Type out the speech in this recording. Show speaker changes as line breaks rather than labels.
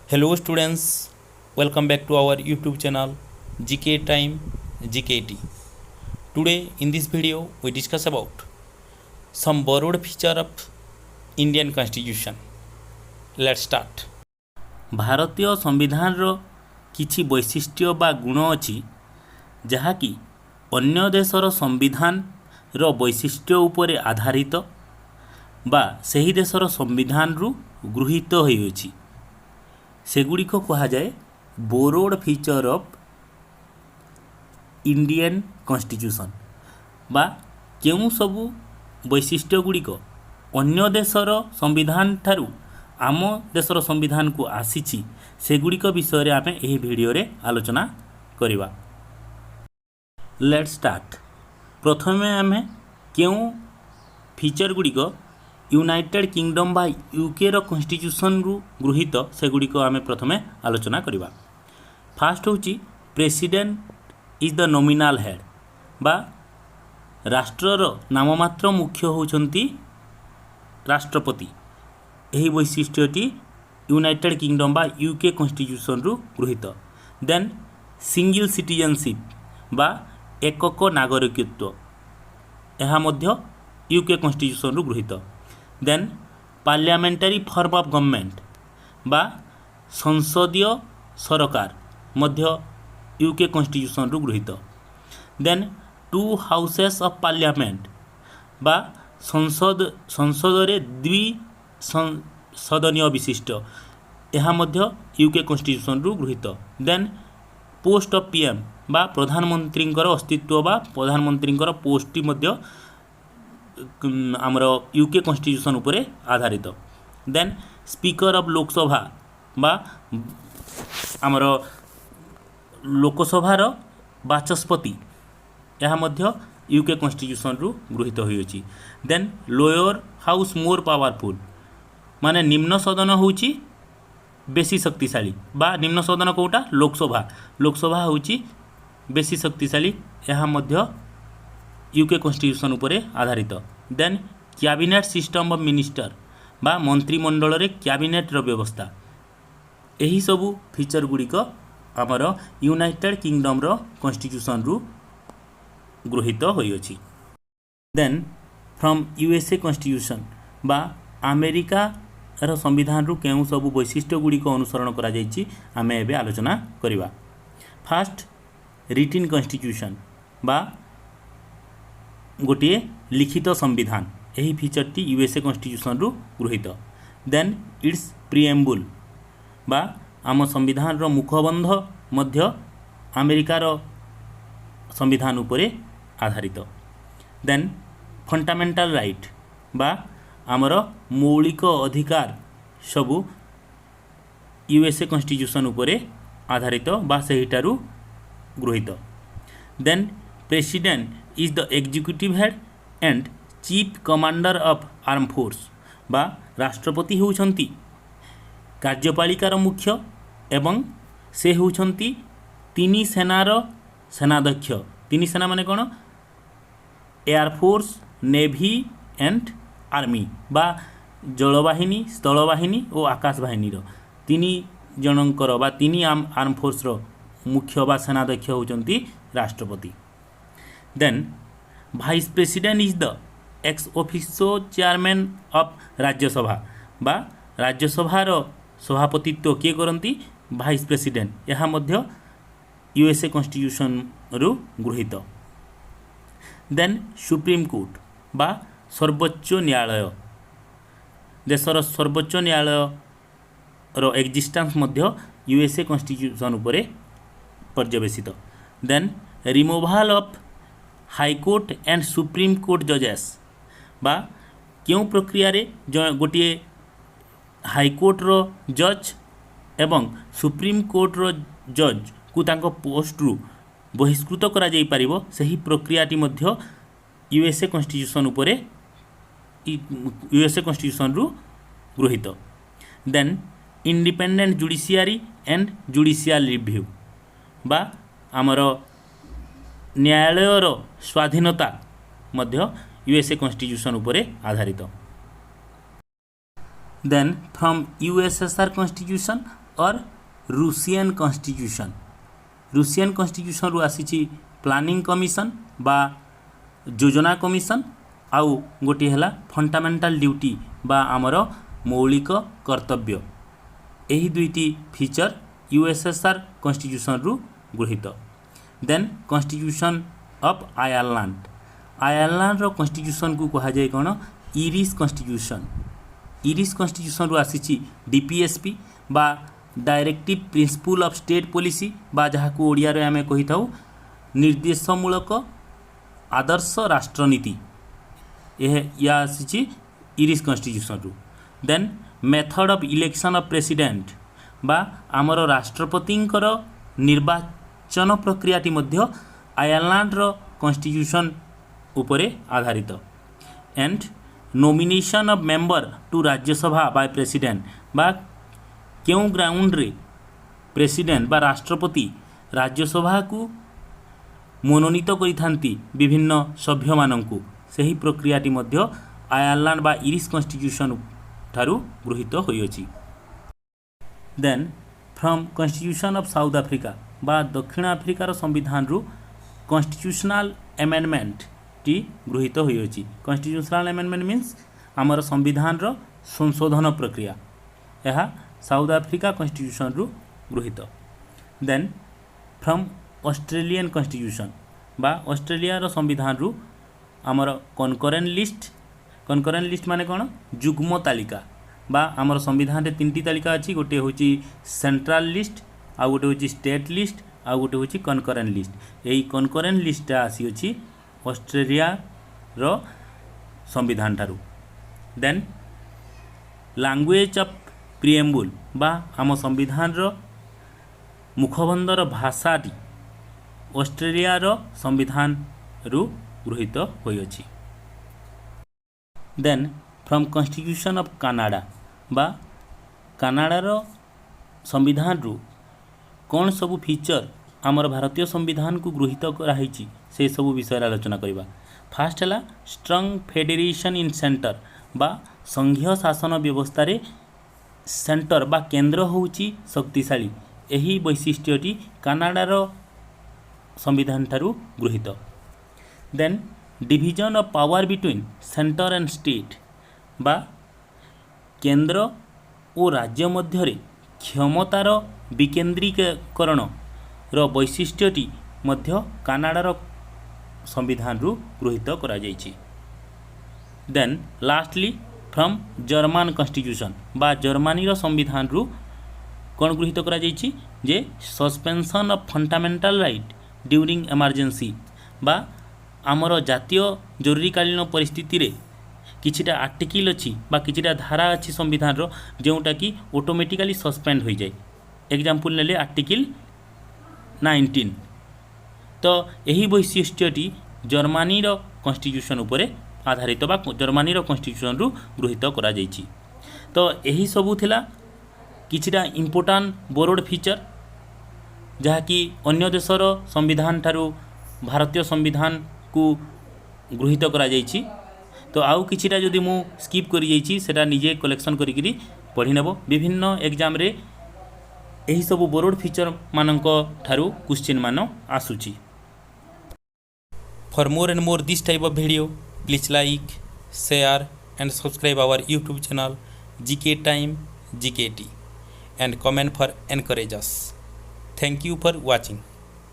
Hello students, welcome back to our YouTube channel GK Time GKT. Today in this video we discuss about some borrowed feature of Indian Constitution. Let's start. भारतीय संविधान रो किछि वैशिष्ट्य बा गुण अछि जहाँकि अन्य देशर संविधान रो वैशिष्ट्य उपरे आधारित बा सही देशर संविधान रु गृहीत होइछि सेगुड़िक कहुए borrowed feature of Indian constitution बा केउ सबु वैशिष्ट्य गुड़िक अन्य देशर संविधान ठारू आम देशर संविधान को आसीछि सेगुड़िक विषय आमे एही वीडियो रे आलोचना करिवा। Let's start. प्रथमे आमे केउ फीचर गुड़िक यूनाइटेड किंगडम बा यूके रो कॉन्स्टिट्यूशन रु गृहीत सेगुड़िक आमे प्रथमे आलोचना करिवा। फास्ट होची president is the nominal head बा राष्ट्रर नाममात्र मुख्य होचंती राष्ट्रपति। एही वैशिष्ट्यटी यूनाइटेड किंगडम बा यूके कॉन्स्टिट्यूशन रु गृहीत। देन सिंगल सिटीजनशिप बा एकक नागरिकत्व एहा मध्य यूके कॉन्स्टिट्यूशन रु गृहीत। Then parliamentary form of government बा संसदीय सरकार मध्य यूके कॉन्स्टिट्यूशन रु गृहीत। Then two houses of parliament बा संसद रे द्वि सदनीय विशिष्ट यह मध्य यूके कॉन्स्टिट्यूशन रु गृहीत। देन पोस्ट ऑफ पीएम बा प्रधानमंत्री अस्तित्व बा प्रधानमंत्री पोस्ट मध्य आमर यूके कॉन्स्टिट्यूशन उपरे आधारित। देन स्पीकर ऑफ लोकसभा बा आमर लोकसभार बाचस्पति यह मध्य यूके कॉन्स्टिट्यूशन रु गृहीत होइछि। Then lower house more powerful माने निम्न सदन होउछि बेसी शक्तिशाली बा निम्न सदन कोटा लोकसभा होउछि बेसी शक्तिशाली यह मध्य यूके कॉन्स्टिट्यूशन उपरे आधारित। Then cabinet system of minister बा मंत्रिमंडल रे कैबिनेट रो व्यवस्था एही सबु फीचर गुड़िक आमर यूनाइटेड किंगडम रो कॉन्स्टिट्यूशन रु गृहीत होइछि। देन फ्रॉम यूएसए कॉन्स्टिट्यूशन बा अमेरिका रो संविधान रु केउ सबु वैशिष्ट्य गुड़िक अनुसरण करा जाइछि आमे एबे आलोचना करिवा। फास्ट रिटिन कॉन्स्टिट्यूशन बा गोटे लिखित संविधान यही फीचरटी यूएसए कॉन्स्टिट्यूशन रु गृहीत। देन इट्स प्रिएम्बुल बा आम संविधान रो मुखबंध मध्य अमेरिकार संविधान उपरे आधारित। देन फंडामेंटल राइट बा आमर मौलिक अधिकार सबु यूएसए कॉन्स्टिट्यूशन उपरे आधारित बा सेहिटारु गृहीत। Then president is the executive head and chief commander of arm force बा राष्ट्रपति होउछंती कार्यपालिकार मुख्य एवं से होउछंती तीनी सेनार सेनाध्यक्ष। तीनी सेना माने कोन एयरफोर्स नेवी एंड आर्मी बा जलवाहिनी स्थलवाहिनी और आकाश बाहिनी तीनी जनकर बा तीनी आर्म फोर्स रो मुख्य बा सेनाध्यक्ष होउछंती राष्ट्रपति। Then vice president is the ex officio chairman of Rajya Sabha बा राज्यसभार सभापतित्व किए करती वाइस प्रेसिडेंट यह मध्य यूएसए कॉन्स्टिट्यूशन रु गृहीत। देन सुप्रीम कोर्ट बा सर्वोच्च न्यायालय देशर सर्वोच्च न्यायालय रो एक्जिस्टेंस मध्य यूएसए कॉन्स्टिट्यूशन उपरे पर्यवेसित। Then removal of high court and supreme court जजेस बा क्यों प्रक्रिया रे गोटे हाईकोर्ट रो जज एवं सुप्रीम कोर्ट रो जज को तांको पोस्ट रु बहिष्कृत करा जाई परिबो सही प्रक्रियाटी मध्य यूएसए कॉन्स्टिट्यूशन उपरे यूएसए कॉन्स्टिट्यूशन रु गृहीत। Then independent judiciary and judicial review बा आमर न्यायालयर स्वाधीनता मध्य यूएसए कॉन्स्टिट्यूशन उपरे आधारित। देन फ्रॉम यूएसएसआर कॉन्स्टिट्यूशन और रूसियन कॉन्स्टिट्यूशन। रूसियन कॉन्स्टिट्यूशन रु आसी प्लानिंग कमिशन बा योजना कमिशन, आउ गोटे है फंडामेंटाल ड्यूटी बा आमर मौलिक कर्तव्य। यही दुईटी फीचर यूएसएसआर कॉन्स्टिट्यूशन रु गृहीत। Then constitution of Ireland. Ireland रो कॉन्स्टिट्यूशन को कहा जाए कौन इरिश कॉन्स्टिट्यूशन। इरिश कॉन्स्टिट्यूशन रु आसी डीपीएसपी बा directive principle of state policy बा जहाँ को ओडिया रे आमे कहि थाउ निर्देशमूलक आदर्श राष्ट्रनीति। यह या आसी इरिश कॉन्स्टिट्यूशन रु। Then method of election of president बा आमर राष्ट्रपतिंकर निर्वाचन प्रक्रियाटी मध्य आयरलैंड रो कॉन्स्टिट्यूशन उपरे आधारित। And nomination of member to Rajya Sabha by president बा क्यों ग्राउंड रे प्रेसिडेंट बा राष्ट्रपति राज्यसभा को मनोनीत करिथांती विभिन्न सभ्य मानंकु, सही प्रक्रियाटी मध्य आयरलैंड बा इरिश कॉन्स्टिट्यूशन ठारू गृहीत होइछि। Then from constitution of south Africa बा दक्षिण अफ्रिकार संविधान रु कॉन्स्टिट्यूशनल अमेंडमेंट टी गृहीत होइछि। कॉन्स्टिट्यूशनल अमेंडमेंट मीन्स आमर संविधान रो संशोधन प्रक्रिया। यह साउथ अफ्रीका कॉन्स्टिट्यूशन रु गृहीत। देन फ्रॉम ऑस्ट्रेलियन कॉन्स्टिट्यूशन बा ऑस्ट्रेलिया रो संविधान रु आमर कनकरेंट लिस्ट। कनकरेंट लिस्ट माने कौन जुग्म तालिका बा आमर संविधान रे तीन तालिका अच्छी। गोटे हूँ सेंट्रल लिस्ट, आउ गोटे हूँ स्टेट लिस्ट, आउ गोटे हूँ कनकरेंट लिस्ट। यही कनकरेंट लिस्टा आसी अच्छी ऑस्ट्रेलिया रो संविधान ठारू। देन लैंग्वेज ऑफ प्रिएम्बुल बा आम संविधान रो मुखबंधर भाषाटी ऑस्ट्रेलिया रो संविधान रु गृहीत होइछि। Then from constitution of Canada बा कनाडा रो संविधान रु कौन सबू फीचर आमर भारतीय संविधान को गृहीत कराई से सब विषय आलोचना करवा। फास्ट है स्ट्रंग फेडरेशन इन सेंटर बा संघीय शासन व्यवस्था रे सेंटर बा केंद्र होउची शक्तिशाली। यही वैशिष्ट्यटी कनाडार संविधान ठारू गृहीत। Then division of power between centre and state बा केंद्र और राज्य मध्य क्षमतार विकेंद्रीकरण रो वैशिष्ट्यटी मध्य कनाडार संविधान रु गृहीत करा जायछि। Then lastly from German constitution बा जर्मनी रो संविधान रु कौन गृहीत करा जायछि जे suspension of fundamental right during emergency बा आमर जातीय जरूरीकालीन परिस्थिति रे किछिटा आर्टिकल अच्छी बा किछिटा धारा अच्छी संविधान रो जोटा कि ऑटोमेटिकली सस्पेंड हो जाए। एग्जांपल नेले आर्टिकल 19। तो यही वैशिष्ट्यटी जर्मनी रो कॉन्स्टिट्यूशन उपरे आधारित बा जर्मनी रो कॉन्स्टिट्यूशन रु गृहीत करा जायछि। तो यही सबू थिला किछिटा इम्पोर्टान्ट बोर्ड फीचर जहाँकि अन्य देशर संविधान ठारू भारतीय संविधान को गृहीत करा जायछि। तो आउ किछिटा जदि मु स्किप करि जायछि सेटा निजे कलेक्शन करिकरी पढ़ि नेबो। विभिन्न एग्जाम रे एही सब बोर्ड फीचर मानक ठारू क्वेश्चन मान आसुछि। For more and more this type of video please like share and subscribe our YouTube channel GK Time GKT and comment for encourage us. Thank you for watching.